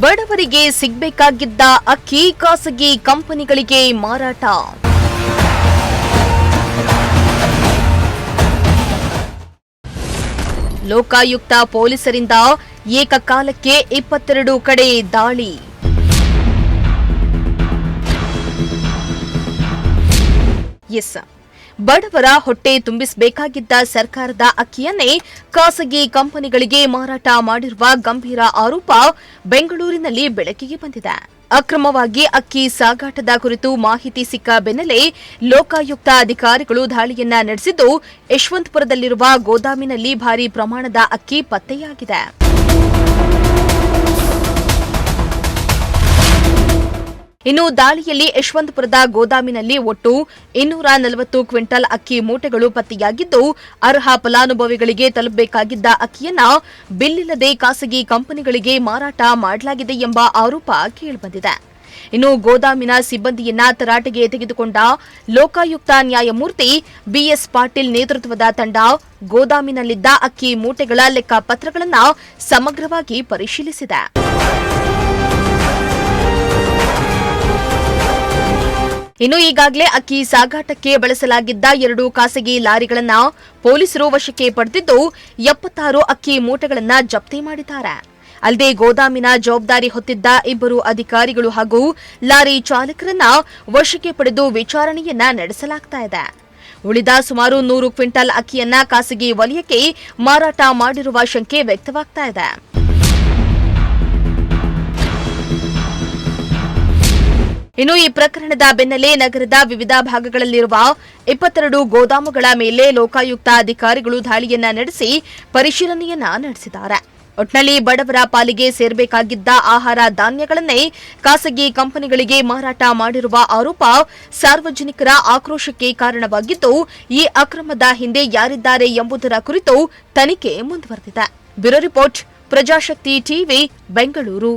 ಬಡವರಿಗೆ ಸಿಗಬೇಕಾಗಿದ್ದ ಅಕ್ಕಿ ಖಾಸಗಿ ಕಂಪನಿಗಳಿಗೆ ಮಾರಾಟ. ಲೋಕಾಯುಕ್ತ ಪೊಲೀಸರಿಂದ ಏಕಕಾಲಕ್ಕೆ 22 ಕಡೆ ದಾಳಿ. ಬಡವರ ಹೊಟ್ಟೆ ತುಂಬಿಸಬೇಕಾಗಿದ್ದ ಸರ್ಕಾರದ ಅಕ್ಕಿಯನ್ನೇ ಖಾಸಗಿ ಕಂಪನಿಗಳಿಗೆ ಮಾರಾಟ ಮಾಡಿರುವ ಗಂಭೀರ ಆರೋಪ ಬೆಂಗಳೂರಿನಲ್ಲಿ ಬೆಳಕಿಗೆ ಬಂದಿದೆ. ಅಕ್ರಮವಾಗಿ ಅಕ್ಕಿ ಸಾಗಾಟದ ಕುರಿತು ಮಾಹಿತಿ ಸಿಕ್ಕ ಬೆನ್ನಲ್ಲೇ ಲೋಕಾಯುಕ್ತ ಅಧಿಕಾರಿಗಳು ದಾಳಿಯನ್ನ ನಡೆಸಿದ್ದು, ಯಶವಂತಪುರದಲ್ಲಿರುವ ಗೋದಾಮಿನಲ್ಲಿ ಭಾರೀ ಪ್ರಮಾಣದ ಅಕ್ಕಿ ಪತ್ತೆಯಾಗಿದೆ. ಇನ್ನು ದಾಳಿಯಲ್ಲಿ ಯಶವಂತಪುರದ ಗೋದಾಮಿನಲ್ಲಿ ಒಟ್ಟು 240 ಕ್ವಿಂಟಲ್ ಅಕ್ಕಿ ಮೂಟೆಗಳು ಪತ್ತೆಯಾಗಿದ್ದು, ಅರ್ಹ ಫಲಾನುಭವಿಗಳಿಗೆ ತಲುಪಬೇಕಾಗಿದ್ದ ಅಕ್ಕಿಯನ್ನ ಬಿಲ್ಲಿಲ್ಲದೆ ಖಾಸಗಿ ಕಂಪನಿಗಳಿಗೆ ಮಾರಾಟ ಮಾಡಲಾಗಿದೆ ಎಂಬ ಆರೋಪ ಕೇಳಿಬಂದಿದೆ. ಇನ್ನು ಗೋದಾಮಿನ ಸಿಬ್ಬಂದಿಯನ್ನ ತರಾಟೆಗೆ ತೆಗೆದುಕೊಂಡ ಲೋಕಾಯುಕ್ತ ನ್ಯಾಯಮೂರ್ತಿ ಬಿಎಸ್ ಪಾಟೀಲ್ ನೇತೃತ್ವದ ತಂಡ ಗೋದಾಮಿನಲ್ಲಿದ್ದ ಅಕ್ಕಿ ಮೂಟೆಗಳ ಲೆಕ್ಕಪತ್ರಗಳನ್ನು ಸಮಗ್ರವಾಗಿ ಪರಿಶೀಲಿಸಿದೆ. ಇನ್ನು ಈಗಾಗಲೇ ಅಕ್ಕಿ ಸಾಗಾಟಕ್ಕೆ ಬಳಸಲಾಗಿದ್ದ 2 ಖಾಸಗಿ ಲಾರಿಗಳನ್ನು ಪೊಲೀಸರು ವಶಕ್ಕೆ ಪಡೆದಿದ್ದು 76 ಅಕ್ಕಿ ಮೂಟೆಗಳನ್ನು ಜಪ್ತಿ ಮಾಡಿದ್ದಾರೆ. ಅಲ್ಲದೆ ಗೋದಾಮಿನ ಜವಾಬ್ದಾರಿ ಹೊತ್ತಿದ್ದ 2 ಅಧಿಕಾರಿಗಳು ಹಾಗೂ ಲಾರಿ ಚಾಲಕರನ್ನ ವಶಕ್ಕೆ ಪಡೆದು ವಿಚಾರಣೆಯನ್ನ ನಡೆಸಲಾಗ್ತಾ ಇದೆ. ಉಳಿದ ಸುಮಾರು 100 ಕ್ವಿಂಟಲ್ ಅಕ್ಕಿಯನ್ನ ಖಾಸಗಿ ವಲಯಕ್ಕೆ ಮಾರಾಟ ಮಾಡಿರುವ ಶಂಕೆ ವ್ಯಕ್ತವಾಗ್ತಾ ಇದೆ. ಇನ್ನು ಈ ಪ್ರಕರಣದ ಬೆನ್ನಲ್ಲೇ ನಗರದ ವಿವಿಧ ಭಾಗಗಳಲ್ಲಿರುವ 22 ಗೋದಾಮುಗಳ ಮೇಲೆ ಲೋಕಾಯುಕ್ತ ಅಧಿಕಾರಿಗಳು ದಾಳಿಯನ್ನ ನಡೆಸಿ ಪರಿಶೀಲನೆಯನ್ನ ನಡೆಸಿದ್ದಾರೆ. ಒಟ್ನಲ್ಲಿ ಬಡವರ ಪಾಲಿಗೆ ಸೇರಬೇಕಾಗಿದ್ದ ಆಹಾರ ಧಾನ್ಯಗಳನ್ನೇ ಖಾಸಗಿ ಕಂಪನಿಗಳಿಗೆ ಮಾರಾಟ ಮಾಡಿರುವ ಆರೋಪ ಸಾರ್ವಜನಿಕರ ಆಕ್ರೋಶಕ್ಕೆ ಕಾರಣವಾಗಿದ್ದು, ಈ ಅಕ್ರಮದ ಹಿಂದೆ ಯಾರಿದ್ದಾರೆ ಎಂಬುದರ ಕುರಿತು ತನಿಖೆ ಮುಂದುವರೆದಿದೆ. Bureau report, Prajashakti TV, Bengaluru.